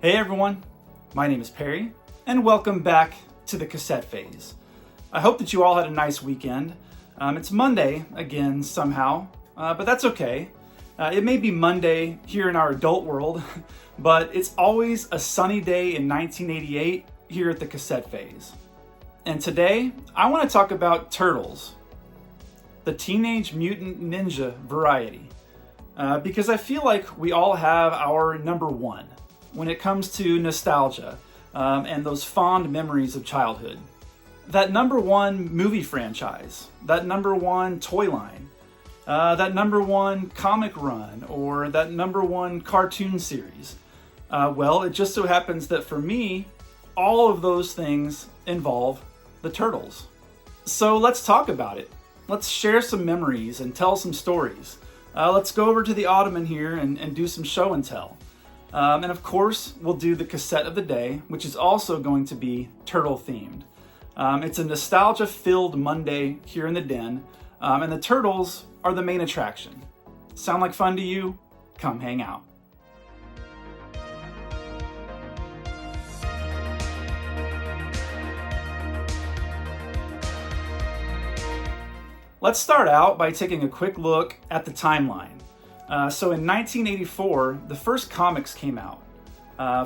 Hey everyone, my name is Perry, and welcome back to the Cassette Phase. I hope that you all had a nice weekend. It's Monday again somehow, but that's okay. It may be Monday here in our adult world, but it's always a sunny day in 1988 here at the Cassette Phase. And today, I want to talk about Turtles, the Teenage Mutant Ninja variety, because I feel like we all have our number one when it comes to nostalgia and those fond memories of childhood. That number one movie franchise, that number one toy line, that number one comic run, or that number one cartoon series. Well, it just so happens that for me, all of those things involve the Turtles. So let's talk about it. Let's share some memories and tell some stories. Let's go over to the Ottoman here and do some show and tell. And of course, we'll do the cassette of the day, which is also going to be turtle themed. It's a nostalgia-filled Monday here in the den, and the Turtles are the main attraction. Sound like fun to you? Come hang out. Let's start out by taking a quick look at the timeline. So in 1984, the first comics came out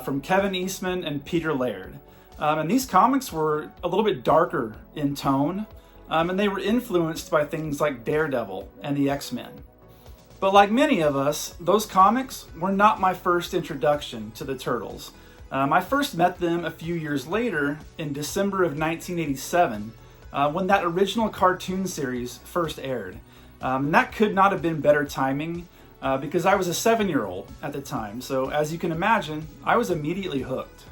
from Kevin Eastman and Peter Laird. And these comics were a little bit darker in tone, and they were influenced by things like Daredevil and the X-Men. But like many of us, those comics were not my first introduction to the Turtles. I first met them a few years later in December of 1987, when that original cartoon series first aired. And that could not have been better timing, because I was a 7-year-old at the time, so as you can imagine, I was immediately hooked.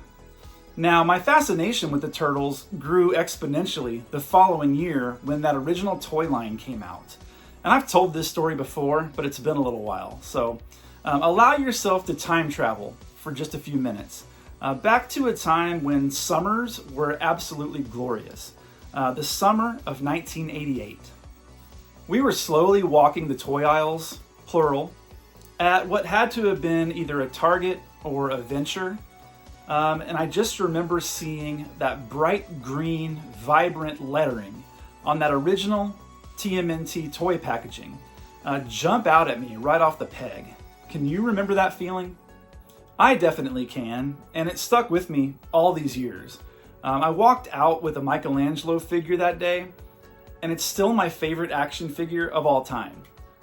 Now, my fascination with the Turtles grew exponentially the following year when that original toy line came out. And I've told this story before, but it's been a little while, so allow yourself to time travel for just a few minutes. Back to a time when summers were absolutely glorious. The summer of 1988. We were slowly walking the toy aisles, plural, at what had to have been either a Target or a Venture. And I just remember seeing that bright green, vibrant lettering on that original TMNT toy packaging jump out at me right off the peg. Can you remember that feeling? I definitely can, and it stuck with me all these years. I walked out with a Michelangelo figure that day, and it's still my favorite action figure of all time.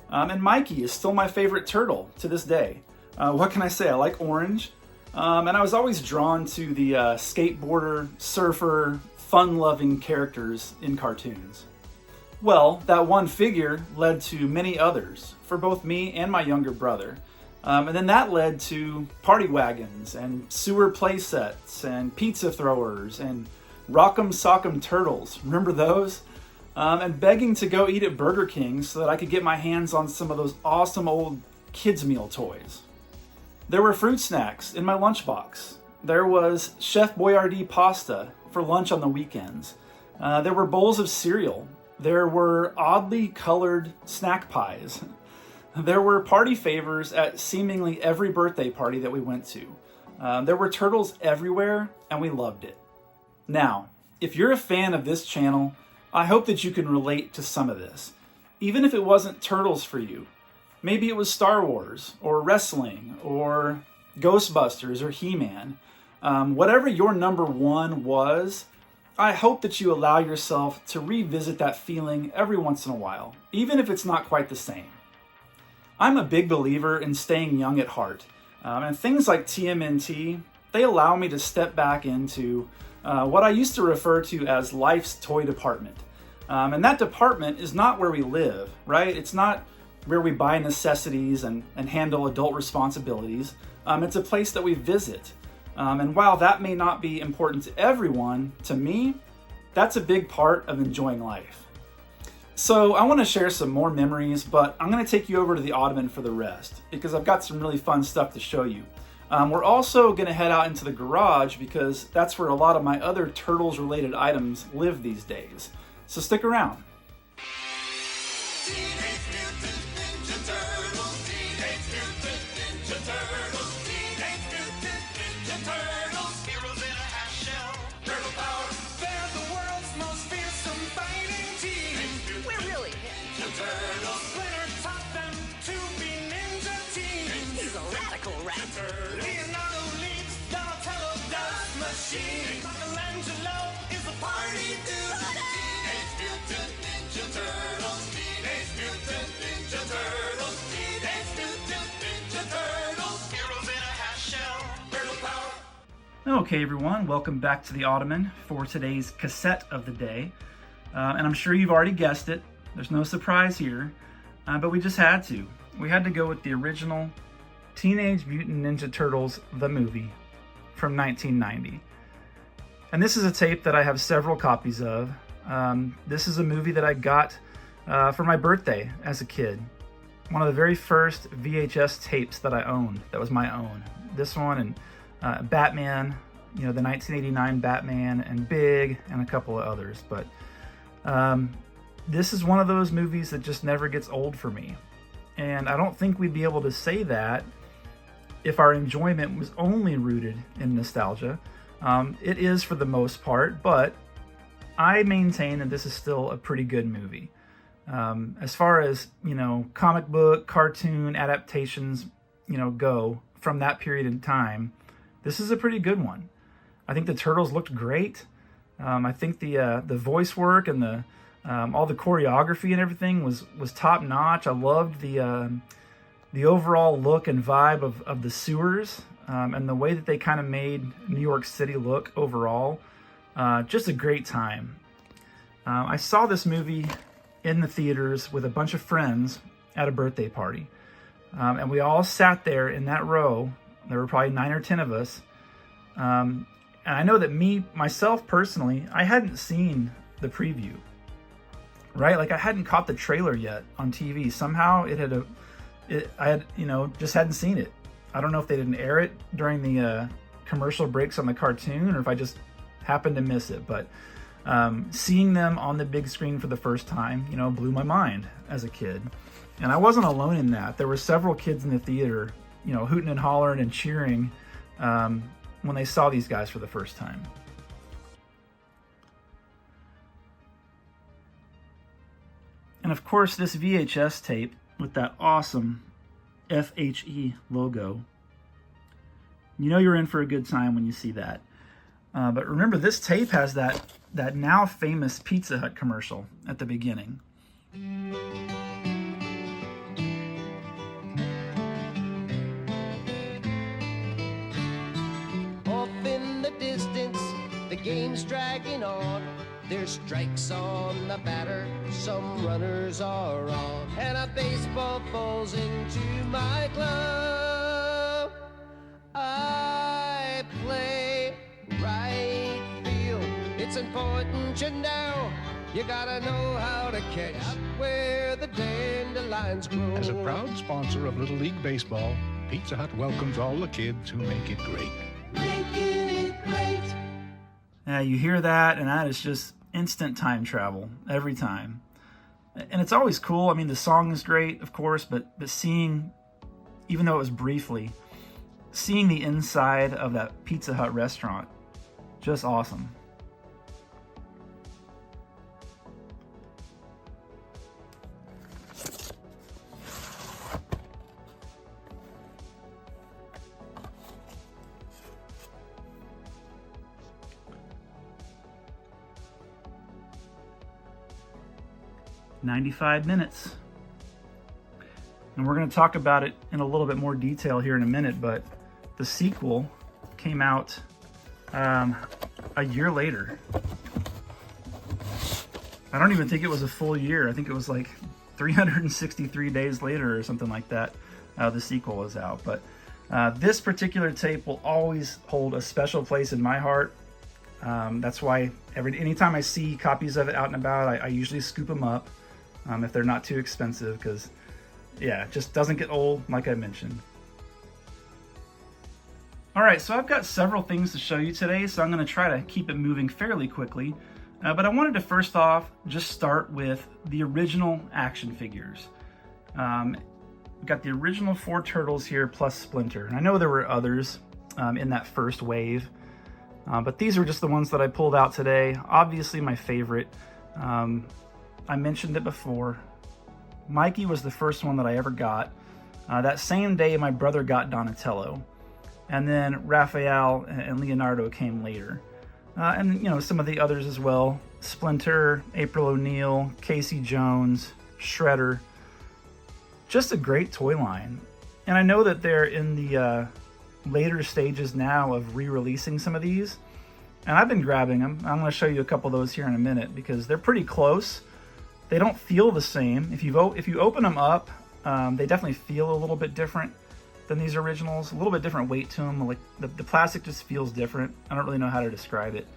And Mikey is still my favorite turtle to this day. What can I say? I like orange. And I was always drawn to the skateboarder, surfer, fun-loving characters in cartoons. Well, that one figure led to many others for both me and my younger brother. And then that led to party wagons and sewer play sets and pizza throwers and Rock'em Sock'em Turtles. Remember those? And begging to go eat at Burger King so that I could get my hands on some of those awesome old kids' meal toys. There were fruit snacks in my lunchbox. There was Chef Boyardee pasta for lunch on the weekends. There were bowls of cereal. There were oddly colored snack pies. There were party favors at seemingly every birthday party that we went to. There were turtles everywhere, and we loved it. Now, if you're a fan of this channel, I hope that you can relate to some of this. Even if it wasn't Turtles for you, maybe it was Star Wars, or wrestling, or Ghostbusters, or He-Man. Whatever your number one was, I hope that you allow yourself to revisit that feeling every once in a while, even if it's not quite the same. I'm a big believer in staying young at heart, and things like TMNT, they allow me to step back into what I used to refer to as life's toy department. And that department is not where we live, right? It's not where we buy necessities and handle adult responsibilities. It's a place that we visit. And while that may not be important to everyone, to me, that's a big part of enjoying life. So I want to share some more memories, but I'm going to take you over to the Ottoman for the rest, because I've got some really fun stuff to show you. We're also going to head out into the garage, because that's where a lot of my other Turtles-related items live these days. So stick around. Teenage Mutant Ninja Turtles, Teenage Mutant Ninja Turtles, Teenage Mutant Ninja Turtles. rat. Leonardo leads Donatello does machine. Michelangelo is a party dude. Teenage Mutant Ninja Turtles. Teenage Mutant Ninja Turtles. Teenage Mutant Ninja Turtles. Heroes in a half shell. Turtle power. Okay, everyone, welcome back to the Ottoman for today's cassette of the day. And I'm sure you've already guessed it. There's no surprise here, but we just had to. We had to go with the original Teenage Mutant Ninja Turtles, the movie, from 1990. And this is a tape that I have several copies of. This is a movie that I got for my birthday as a kid. One of the very first VHS tapes that I owned, that was my own. This one and Batman, you know, the 1989 Batman and Big and a couple of others. But this is one of those movies that just never gets old for me. And I don't think we'd be able to say that if our enjoyment was only rooted in nostalgia. It is for the most part, but I maintain that this is still a pretty good movie. As far as, you know, comic book, cartoon adaptations, you know, go from that period in time, this is a pretty good one. I think the Turtles looked great. I think the voice work and the all the choreography and everything was top notch. I loved the overall look and vibe of the sewers and the way that they kind of made New York City look overall. Just a great time. I saw this movie in the theaters with a bunch of friends at a birthday party. And we all sat there in that row. There were probably 9 or 10 of us. And I know that myself personally, I hadn't seen the preview, right? Like I hadn't caught the trailer yet on TV. Somehow I had, you know, just hadn't seen it. I don't know if they didn't air it during the commercial breaks on the cartoon or if I just happened to miss it. But seeing them on the big screen for the first time, you know, blew my mind as a kid. And I wasn't alone in that. There were several kids in the theater, you know, hooting and hollering and cheering when they saw these guys for the first time. And of course, this VHS tape with that awesome FHE logo, you know you're in for a good time when you see that. But remember, this tape has that now famous Pizza Hut commercial at the beginning. Off in the distance, the game's dragging on. There's strikes on the batter, some runners are on, and a baseball falls into my glove. I play right field. It's important you know. You gotta know how to catch where the dandelions grow. As a proud sponsor of Little League Baseball, Pizza Hut welcomes all the kids who make it great. Making it great. You hear that, and that is just instant time travel every time. And it's always cool. I mean, the song is great, of course, but seeing, even though it was briefly, seeing the inside of that Pizza Hut restaurant, just awesome. "95 minutes. And we're going to talk about it in a little bit more detail here in a minute, but the sequel came out a year later. I don't even think it was a full year. I think it was like 363 days later or something like that. The sequel is out. But this particular tape will always hold a special place in my heart. That's why anytime I see copies of it out and about, I usually scoop them up. If they're not too expensive, because yeah, it just doesn't get old, like I mentioned. All right, so I've got several things to show you today, so I'm going to try to keep it moving fairly quickly. But I wanted to first off just start with the original action figures. We've got the original 4 Turtles here plus Splinter. And I know there were others in that first wave, but these were just the ones that I pulled out today. Obviously my favorite. I mentioned it before. Mikey was the first one that I ever got. That same day, my brother got Donatello, and then Raphael and Leonardo came later. And, you know, some of the others as well. Splinter, April O'Neil, Casey Jones, Shredder. Just a great toy line. And I know that they're in the later stages now of re-releasing some of these. And I've been grabbing them. I'm going to show you a couple of those here in a minute because they're pretty close. They don't feel the same. If you open them up, they definitely feel a little bit different than these originals. A little bit different weight to them. Like the plastic just feels different. I don't really know how to describe it.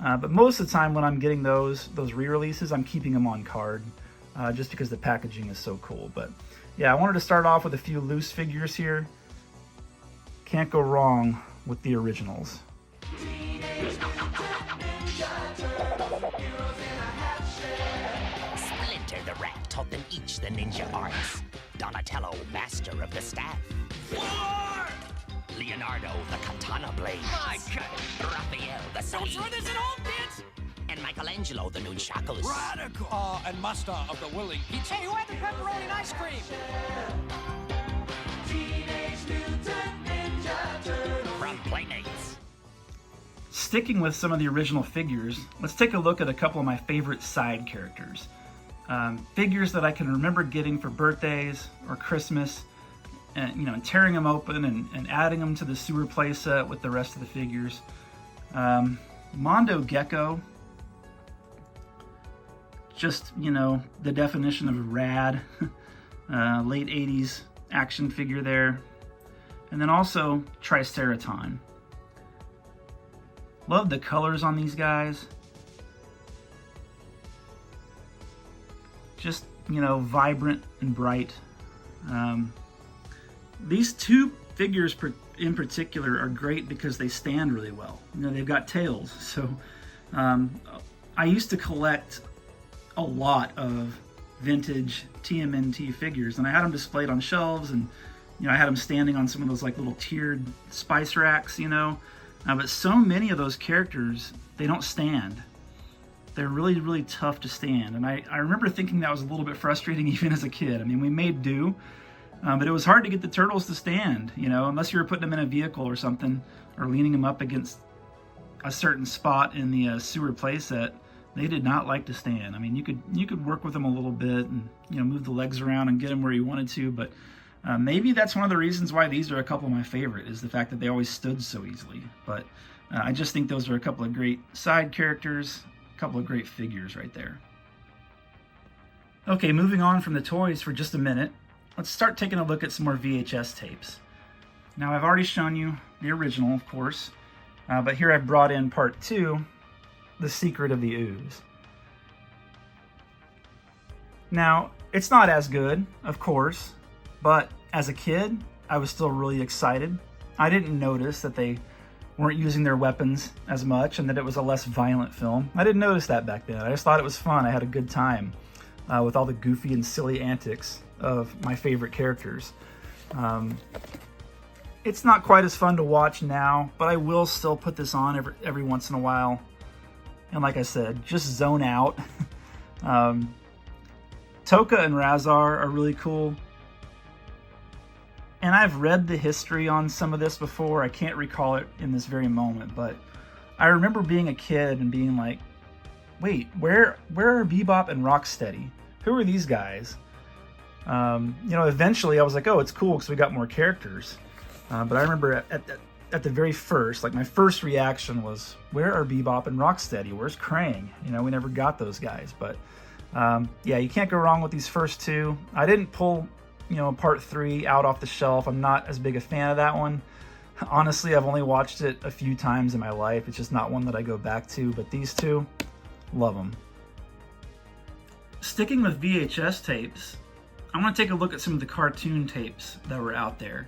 But most of the time when I'm getting those re-releases, I'm keeping them on card just because the packaging is so cool. But yeah, I wanted to start off with a few loose figures here. Can't go wrong with the originals. Splinter the Rat taught them each the ninja arts. Donatello, master of the staff. Leonardo, the katana blade. My God. Raphael, the sword. Don't throw this at home, kids! And Michelangelo, the nunchakus. Radical! And master of the willing pizza. Hey, who had the pepperoni and ice cream? Teenage Mutant Ninja Turtles. From Playmates. Sticking with some of the original figures, let's take a look at a couple of my favorite side characters. Figures that I can remember getting for birthdays or Christmas, and you know, and tearing them open and adding them to the sewer play set with the rest of the figures. Mondo Gecko, just, you know, the definition of rad. Late 80s action figure there. And then also Triceraton. Love the colors on these guys. Just, you know, vibrant and bright. These two figures in particular are great because they stand really well. You know, they've got tails. So I used to collect a lot of vintage TMNT figures, and I had them displayed on shelves, and you know, I had them standing on some of those like little tiered spice racks, you know. But so many of those characters, they don't stand. They're really, really tough to stand. And I remember thinking that was a little bit frustrating even as a kid. I mean, we made do, but it was hard to get the turtles to stand, you know, unless you were putting them in a vehicle or something, or leaning them up against a certain spot in the sewer playset. They did not like to stand. I mean, you could work with them a little bit and, you know, move the legs around and get them where you wanted to, but maybe that's one of the reasons why these are a couple of my favorite, is the fact that they always stood so easily. But I just think those are a couple of great side characters, a couple of great figures right there. Okay, moving on from the toys for just a minute, let's start taking a look at some more VHS tapes. Now, I've already shown you the original, of course, but here I've brought in part 2, The Secret of the Ooze. Now, it's not as good, of course, but as a kid, I was still really excited. I didn't notice that they weren't using their weapons as much and that it was a less violent film. I didn't notice that back then. I just thought it was fun. I had a good time with all the goofy and silly antics of my favorite characters. It's not quite as fun to watch now, but I will still put this on every once in a while. And like I said, just zone out. Toka and Razar are really cool. And I've read the history on some of this before. I can't recall it in this very moment, but I remember being a kid and being like, wait, where are Bebop and Rocksteady? Who are these guys? You know, eventually I was like, oh, it's cool because we got more characters. But I remember at the very first, like my first reaction was, where are Bebop and Rocksteady? Where's Krang? You know, we never got those guys. But yeah, you can't go wrong with these first two. I didn't pull, you know, part 3 out off the shelf. I'm not as big a fan of that one. Honestly, I've only watched it a few times in my life. It's just not one that I go back to, but these two, love them. Sticking with VHS tapes, I want to take a look at some of the cartoon tapes that were out there.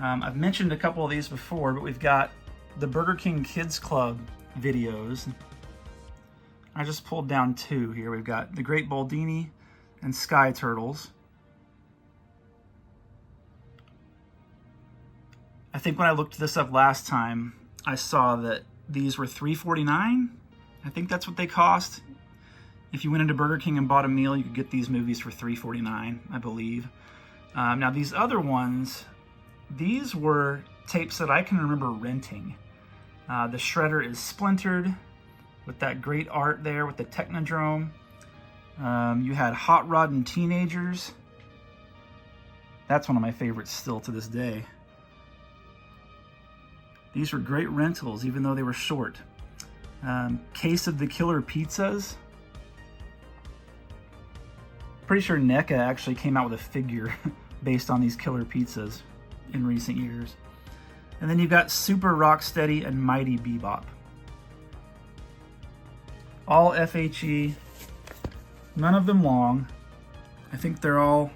I've mentioned a couple of these before, but we've got the Burger King Kids Club videos. I just pulled down 2 here. We've got the Great Boldini and Sky Turtles. I think when I looked this up last time, I saw that these were $3.49. I think that's what they cost. If you went into Burger King and bought a meal, you could get these movies for $3.49, I believe. Now these other ones, these were tapes that I can remember renting. The shredder is splintered with that great art there with the Technodrome. You had Hot Rod and Teenagers. That's one of my favorites still to this day. These were great rentals, even though they were short. Case of the Killer Pizzas. Pretty sure NECA actually came out with a figure based on these killer pizzas in recent years. And then you've got Super Rocksteady and Mighty Bebop. All FHE, none of them long. I think they're all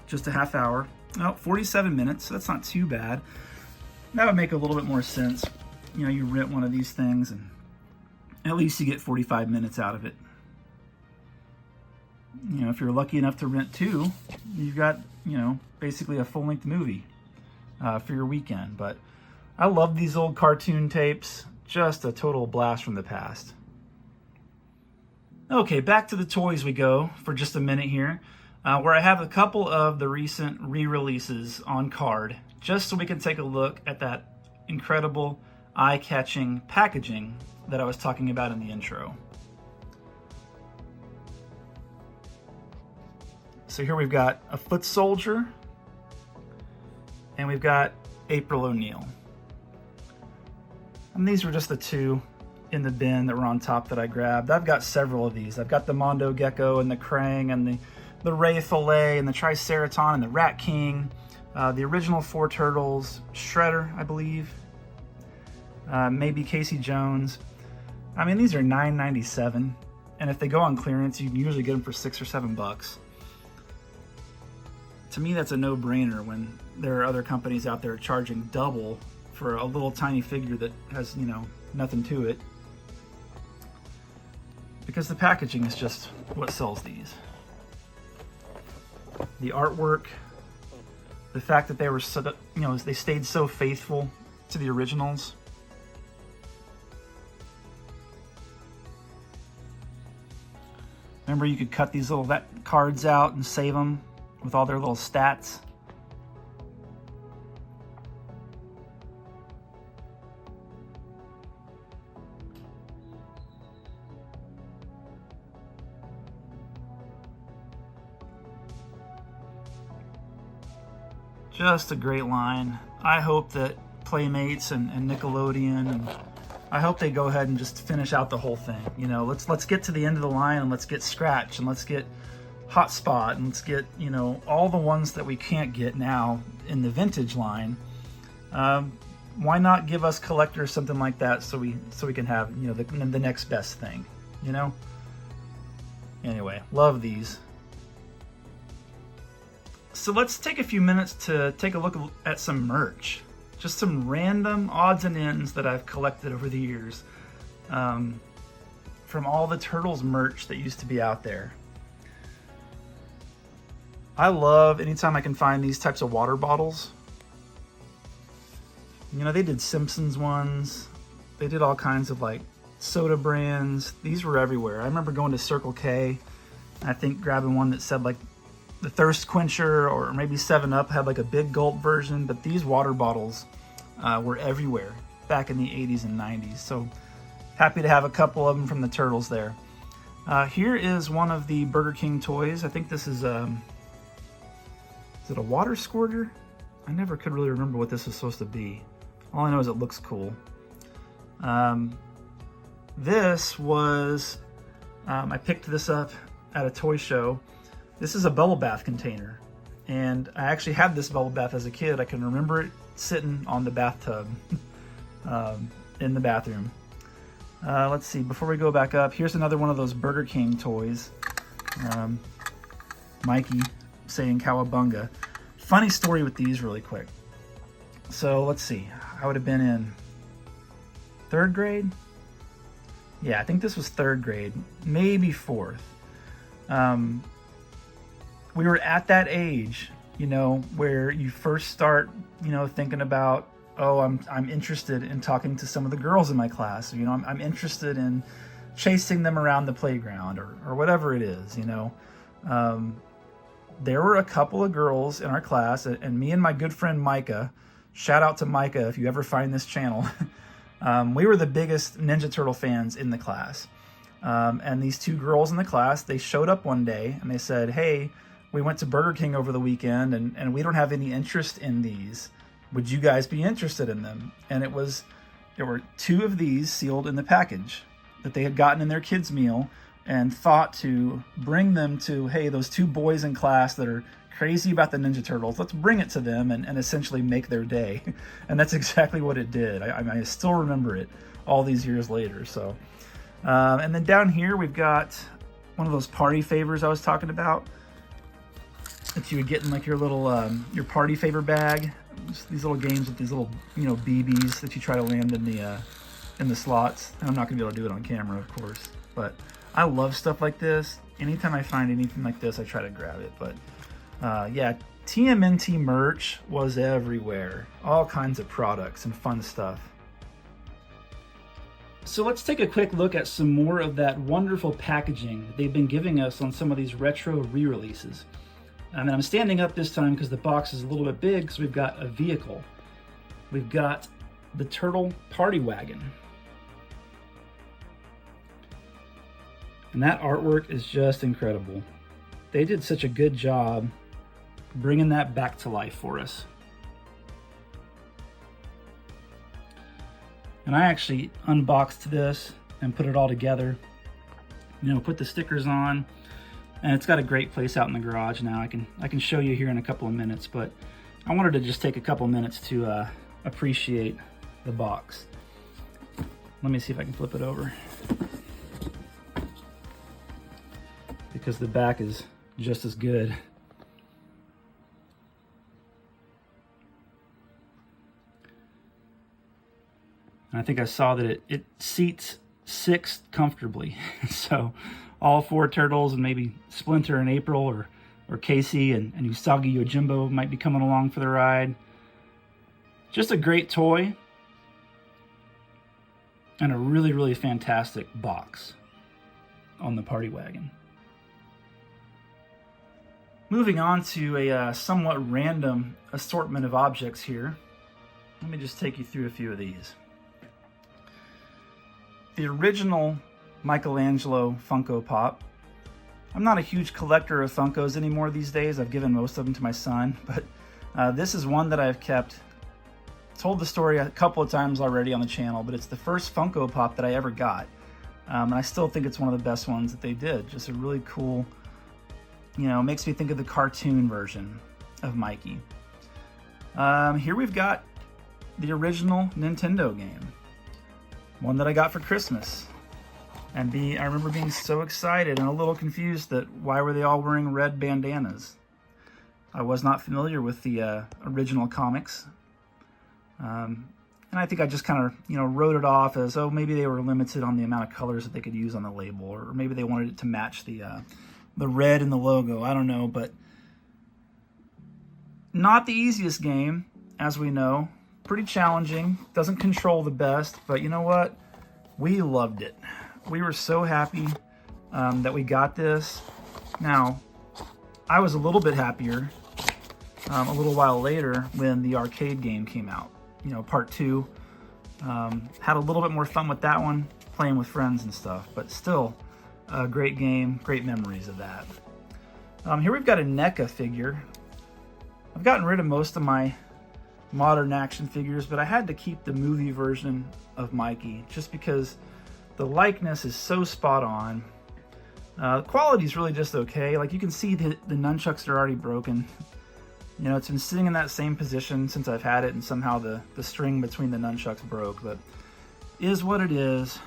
just a half hour. Oh, 47 minutes, so that's not too bad. That would make a little bit more sense. You know, you rent one of these things and at least you get 45 minutes out of it. You know, if you're lucky enough to rent two, you've got, you know, basically a full-length movie for your weekend. But I love these old cartoon tapes. Just a total blast from the past. Okay, back to the toys we go for just a minute here, where I have a couple of the recent re-releases on card, just so we can take a look at that incredible, eye-catching packaging that I was talking about in the intro. So here we've got a Foot Soldier, and we've got April O'Neil. And these were just the two in the bin that were on top that I grabbed. I've got several of these. I've got the Mondo Gecko and the Krang and the Ray Fillet and the Triceraton and the Rat King, the original Four Turtles, Shredder, I believe, maybe Casey Jones. I mean, these are $9.97, and if they go on clearance, you can usually get them for $6 or $7. To me, that's a no-brainer when there are other companies out there charging double for a little tiny figure that has, you know, nothing to it. Because the packaging is just what sells these. The artwork, the fact that they were so, you know, they stayed so faithful to the originals. Remember, you could cut these little cards out and save them with all their little stats. Just a great line. I hope that Playmates and Nickelodeon, and I hope they go ahead and just finish out the whole thing. You know, let's get to the end of the line and let's get Scratch and let's get Hotspot and let's get, you know, all the ones that we can't get now in the vintage line. Why not give us collectors something like that so we can have, you know, the next best thing, you know? Anyway, love these. So let's take a few minutes to take a look at some merch. Just some random odds and ends that I've collected over the years. From all the Turtles merch that used to be out there. I love anytime I can find these types of water bottles. You know, they did Simpsons ones. They did all kinds of like soda brands. These were everywhere. I remember going to Circle K, I think grabbing one that said like the Thirst Quencher, or maybe 7-Up had like a big gulp version, but these water bottles were everywhere back in the 80s and 90s. So happy to have a couple of them from the Turtles there. Here is one of the Burger King toys. I think this is it a water squirter? I never could really remember what this was supposed to be. All I know is it looks cool. This was, I picked this up at a toy show. This is a bubble bath container, and I actually had this bubble bath as a kid. I can remember it sitting on the bathtub in the bathroom. Let's see, before we go back up, here's another one of those Burger King toys. Mikey saying cowabunga. Funny story with these really quick. So let's see, I would have been in 3rd grade? Yeah, I think this was 3rd grade, maybe 4th. We were at that age, you know, where you first start, you know, thinking about, oh, I'm interested in talking to some of the girls in my class. You know, I'm interested in chasing them around the playground or whatever it is, you know. there were a couple of girls in our class, and me and my good friend Micah, shout out to Micah if you ever find this channel, we were the biggest Ninja Turtle fans in the class. And these two girls in the class, they showed up one day and they said, hey, we went to Burger King over the weekend and we don't have any interest in these. Would you guys be interested in them? And there were two of these sealed in the package that they had gotten in their kids' meal and thought to bring them to, hey, those two boys in class that are crazy about the Ninja Turtles, let's bring it to them and essentially make their day. And that's exactly what it did. I still remember it all these years later. So, and then down here we've got one of those party favors I was talking about that you would get in like your little your party favor bag. Just these little games with these little, you know, BBs that you try to land in the slots. And I'm not gonna be able to do it on camera, of course, but I love stuff like this. Anytime I find anything like this, I try to grab it. But yeah, TMNT merch was everywhere. All kinds of products and fun stuff. So let's take a quick look at some more of that wonderful packaging that they've been giving us on some of these retro re-releases. And I'm standing up this time because the box is a little bit big, because we've got a vehicle. We've got the Turtle Party Wagon. And that artwork is just incredible. They did such a good job bringing that back to life for us. And I actually unboxed this and put it all together. You know, put the stickers on. And it's got a great place out in the garage now. I can show you here in a couple of minutes, but I wanted to just take a couple minutes to appreciate the box. Let me see if I can flip it over, because the back is just as good. And I think I saw that it seats 6 comfortably. So all 4 turtles and maybe Splinter and April or Casey and Usagi Yojimbo might be coming along for the ride. Just a great toy and a really, really fantastic box on the Party Wagon. Moving on to a somewhat random assortment of objects here. Let me just take you through a few of these. The original Michelangelo Funko Pop. I'm not a huge collector of Funkos anymore these days. I've given most of them to my son, but this is one that I've kept. Told the story a couple of times already on the channel, but it's the first Funko Pop that I ever got. And I still think it's one of the best ones that they did. Just a really cool, you know, makes me think of the cartoon version of Mikey. Here we've got the original Nintendo game. One that I got for Christmas. And I remember being so excited and a little confused that why were they all wearing red bandanas? I was not familiar with the original comics. And I think I just kind of, you know, wrote it off as, oh, maybe they were limited on the amount of colors that they could use on the label, or maybe they wanted it to match the red in the logo. I don't know, but not the easiest game, as we know. Pretty challenging, doesn't control the best, but you know what? We loved it. We were so happy that we got this. Now, I was a little bit happier a little while later when the arcade game came out. You know, part 2. Had a little bit more fun with that one, playing with friends and stuff, but still a great game, great memories of that. Here we've got a NECA figure. I've gotten rid of most of my modern action figures, but I had to keep the movie version of Mikey just because the likeness is so spot on. The quality is really just okay. Like, you can see the nunchucks are already broken. You know, it's been sitting in that same position since I've had it, and somehow the string between the nunchucks broke, but is what it is.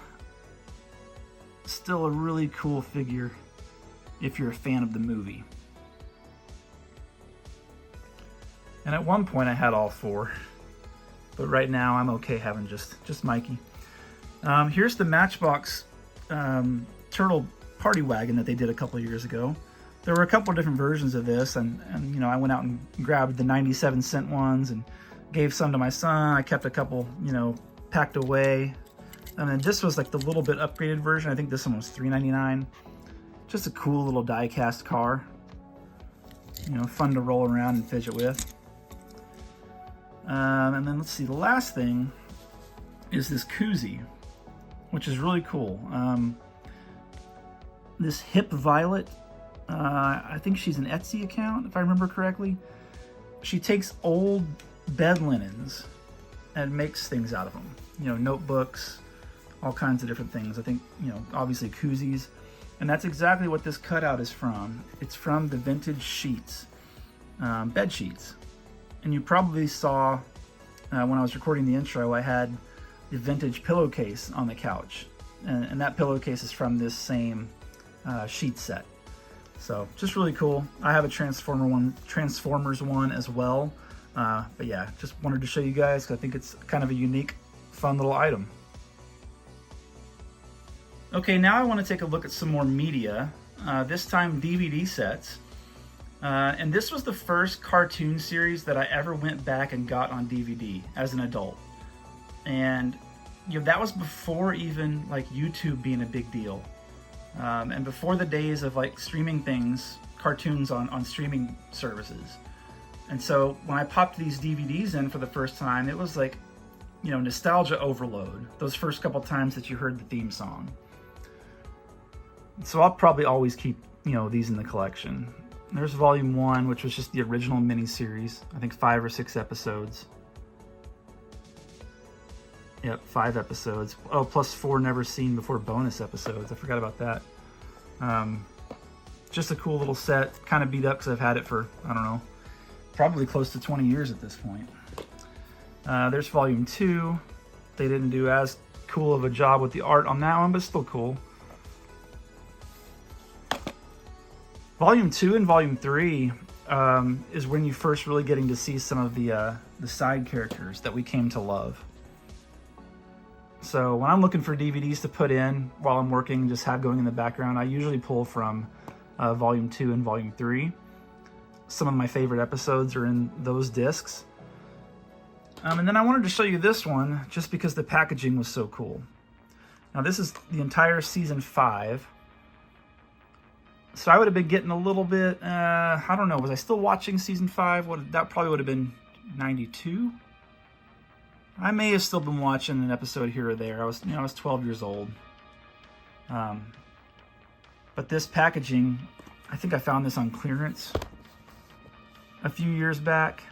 Still a really cool figure if you're a fan of the movie. And at one point I had all 4, but right now I'm okay having just Mikey. Here's the Matchbox Turtle Party Wagon that they did a couple of years ago. There were a couple of different versions of this, and you know, I went out and grabbed the 97-cent ones and gave some to my son. I kept a couple, you know, packed away. And then this was like the little bit upgraded version. I think this one was $3.99. Just a cool little die-cast car. You know, fun to roll around and fidget with. And then let's see, the last thing is this koozie, which is really cool. This Hip Violet, I think she's an Etsy account, if I remember correctly. She takes old bed linens and makes things out of them. You know, notebooks, all kinds of different things. I think, you know, obviously koozies. And that's exactly what this cutout is from. It's from the vintage sheets, bed sheets. And you probably saw when I was recording the intro, I had the vintage pillowcase on the couch. And that pillowcase is from this same sheet set. So just really cool. I have a Transformers one as well. But yeah, just wanted to show you guys because I think it's kind of a unique, fun little item. Okay, now I want to take a look at some more media, this time DVD sets. And this was the first cartoon series that I ever went back and got on DVD as an adult. And you know, that was before even like YouTube being a big deal. And before the days of like streaming things, cartoons on streaming services. And so when I popped these DVDs in for the first time, it was like, you know, nostalgia overload. Those first couple times that you heard the theme song. So I'll probably always keep, you know, these in the collection. There's volume 1, which was just the original miniseries. I think 5 or 6 episodes. Yep, 5 episodes. Oh, plus 4 never seen before bonus episodes. I forgot about that. Just a cool little set. Kind of beat up because I've had it for, I don't know, probably close to 20 years at this point. There's volume 2. They didn't do as cool of a job with the art on that one, but still cool. Volume 2 and Volume 3 is when you first really getting to see some of the side characters that we came to love. So when I'm looking for DVDs to put in while I'm working, just have going in the background, I usually pull from Volume 2 and Volume 3. Some of my favorite episodes are in those discs. And then I wanted to show you this one just because the packaging was so cool. Now this is the entire season 5. So I would have been getting a little bit, I don't know, was I still watching season 5? That probably would have been 92? I may have still been watching an episode here or there. I was 12 years old. But this packaging, I think I found this on clearance a few years back.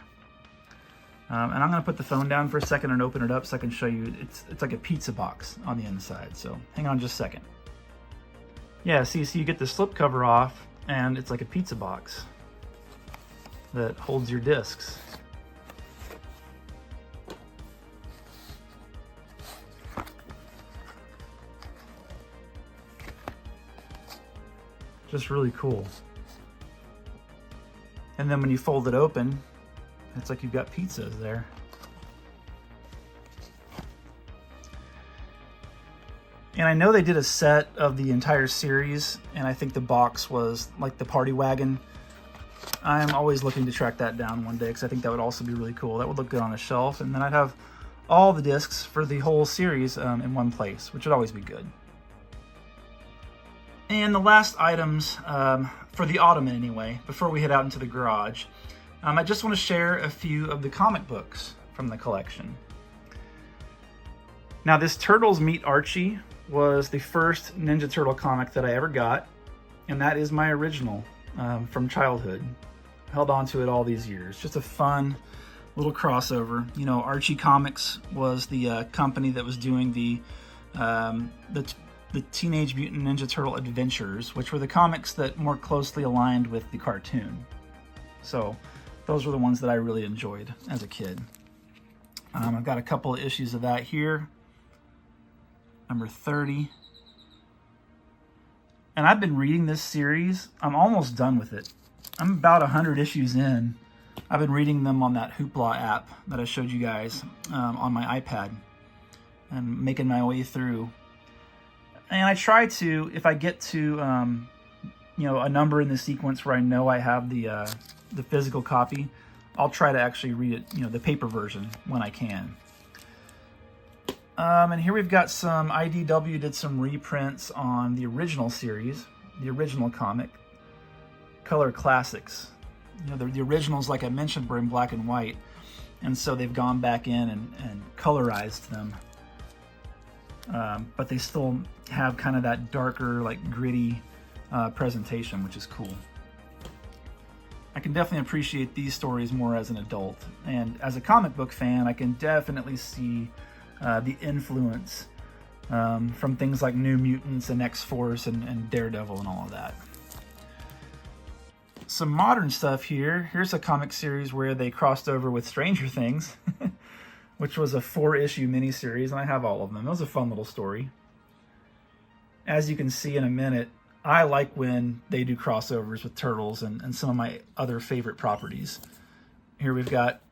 And I'm going to put the phone down for a second and open it up so I can show you. It's like a pizza box on the inside. So hang on just a second. Yeah, see, so you get the slip cover off, and it's like a pizza box that holds your discs. Just really cool. And then when you fold it open, it's like you've got pizzas there. And I know they did a set of the entire series, and I think the box was like the party wagon. I'm always looking to track that down one day because I think that would also be really cool. That would look good on a shelf, and then I'd have all the discs for the whole series in one place, which would always be good. And the last items, for the ottoman anyway, before we head out into the garage, I just want to share a few of the comic books from the collection. Now this Turtles Meet Archie was the first Ninja Turtle comic that I ever got, and that is my original from childhood. Held on to it all these years. Just a fun little crossover. You know, Archie Comics was the company that was doing the Teenage Mutant Ninja Turtle Adventures, which were the comics that more closely aligned with the cartoon. So those were the ones that I really enjoyed as a kid. I've got a couple of issues of that here. Number 30. And I've been reading this series. I'm almost done with it. I'm about 100 issues in. I've been reading them on that Hoopla app that I showed you guys on my iPad and making my way through. And I try to, if I get to, you know, a number in the sequence where I know I have the physical copy, I'll try to actually read it, you know, the paper version when I can. And here we've got some, IDW did some reprints on the original series, the original comic, Color Classics. the originals, like I mentioned, were in black and white, and so they've gone back in and colorized them. But they still have kind of that darker, like gritty presentation, which is cool. I can definitely appreciate these stories more as an adult, and as a comic book fan, I can definitely see the influence from things like New Mutants and X-Force and Daredevil and all of that. Some modern stuff here. Here's a comic series where they crossed over with Stranger Things, which was a 4-issue miniseries, and I have all of them. It was a fun little story. As you can see in a minute, I like when they do crossovers with Turtles and some of my other favorite properties. Here we've got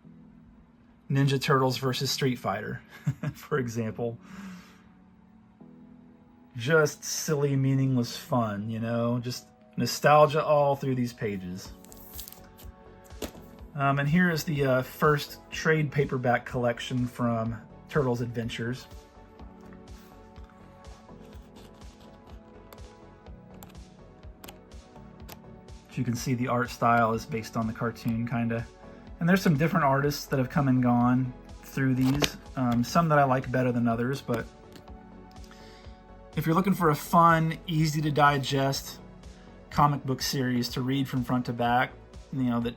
Ninja Turtles versus Street Fighter, for example. Just silly, meaningless fun, just nostalgia all through these pages. And here is the first trade paperback collection from Turtles Adventures. As you can see, the art style is based on the cartoon, kind of. And there's some different artists that have come and gone through these. Some that I like better than others, but if you're looking for a fun, easy to digest comic book series to read from front to back, that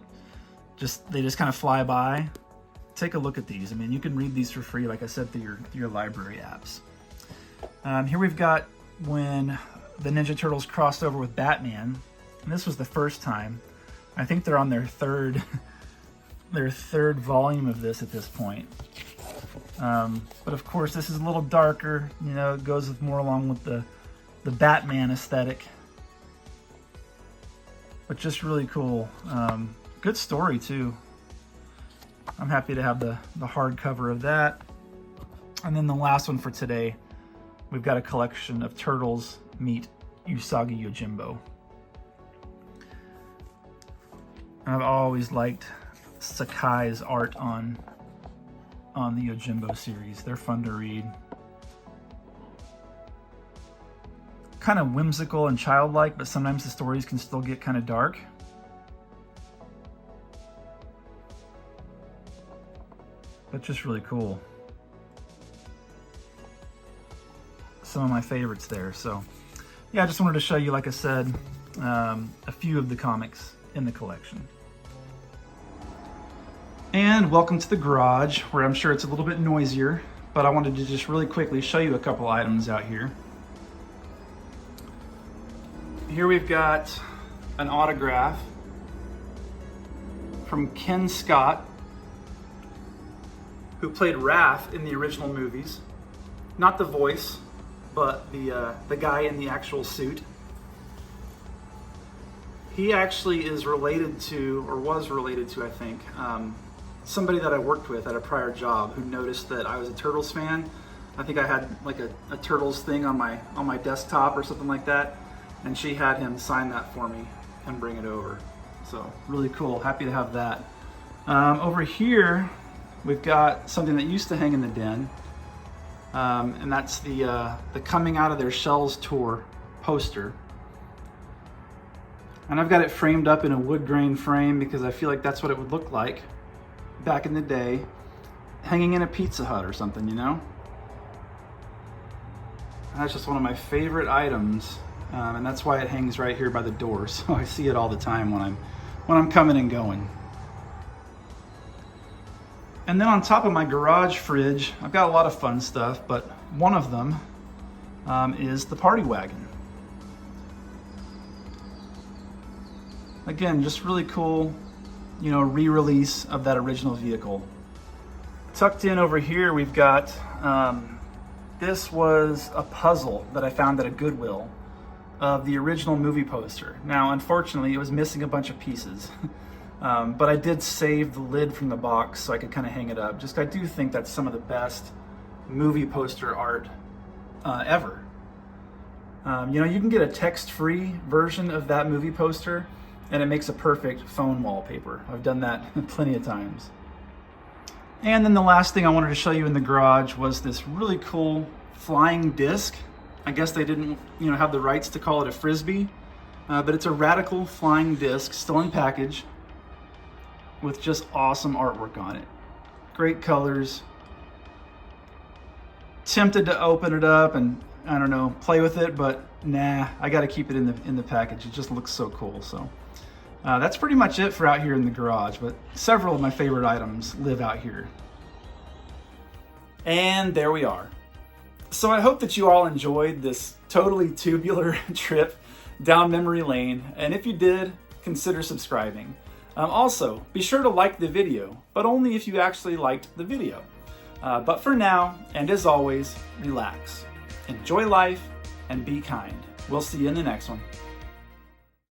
they just kind of fly by, take a look at these. I mean, you can read these for free, like I said, through your library apps. Here we've got when the Ninja Turtles crossed over with Batman, and this was the first time. I think they're on their third volume of this at this point. But of course, this is a little darker. It goes more along with the Batman aesthetic. But just really cool. Good story too. I'm happy to have the hardcover of that. And then the last one for today, we've got a collection of Turtles meet Usagi Yojimbo. I've always liked Sakai's art on the Yojimbo series. They're fun to read. Kind of whimsical and childlike, but sometimes the stories can still get kind of dark. But just really cool. Some of my favorites there. So yeah, I just wanted to show you, like I said, a few of the comics in the collection. And welcome to the garage, where I'm sure it's a little bit noisier, but I wanted to just really quickly show you a couple items out here. Here we've got an autograph from Ken Scott, who played Raph in the original movies. Not the voice, but the guy in the actual suit. He actually is related to, or was related to, I think, somebody that I worked with at a prior job who noticed that I was a Turtles fan. I think I had like a Turtles thing on my desktop or something like that, and she had him sign that for me and bring it over. So really cool, happy to have that. Over here, we've got something that used to hang in the den, and that's the Coming Out of Their Shells tour poster. And I've got it framed up in a wood grain frame because I feel like that's what it would look like back in the day, hanging in a Pizza Hut or something, And that's just one of my favorite items, and that's why it hangs right here by the door. So I see it all the time when I'm coming and going. And then on top of my garage fridge, I've got a lot of fun stuff, but one of them is the Party Wagon. Again, just really cool, re-release of that original vehicle. Tucked in over here, we've got, this was a puzzle that I found at a Goodwill of the original movie poster. Now, unfortunately, it was missing a bunch of pieces, but I did save the lid from the box so I could kind of hang it up. I do think that's some of the best movie poster art ever. You can get a text-free version of that movie poster, and it makes a perfect phone wallpaper. I've done that plenty of times. And then the last thing I wanted to show you in the garage was this really cool flying disc. I guess they didn't, have the rights to call it a Frisbee, but it's a radical flying disc, still in package. with just awesome artwork on it. Great colors. Tempted to open it up and, I don't know, play with it, but nah, I got to keep it in the package. It just looks so cool. So that's pretty much it for out here in the garage, but several of my favorite items live out here. And there we are. So I hope that you all enjoyed this totally tubular trip down memory lane, and if you did, consider subscribing. Also, be sure to like the video, but only if you actually liked the video. But for now, and as always, relax, enjoy life, and be kind. We'll see you in the next one.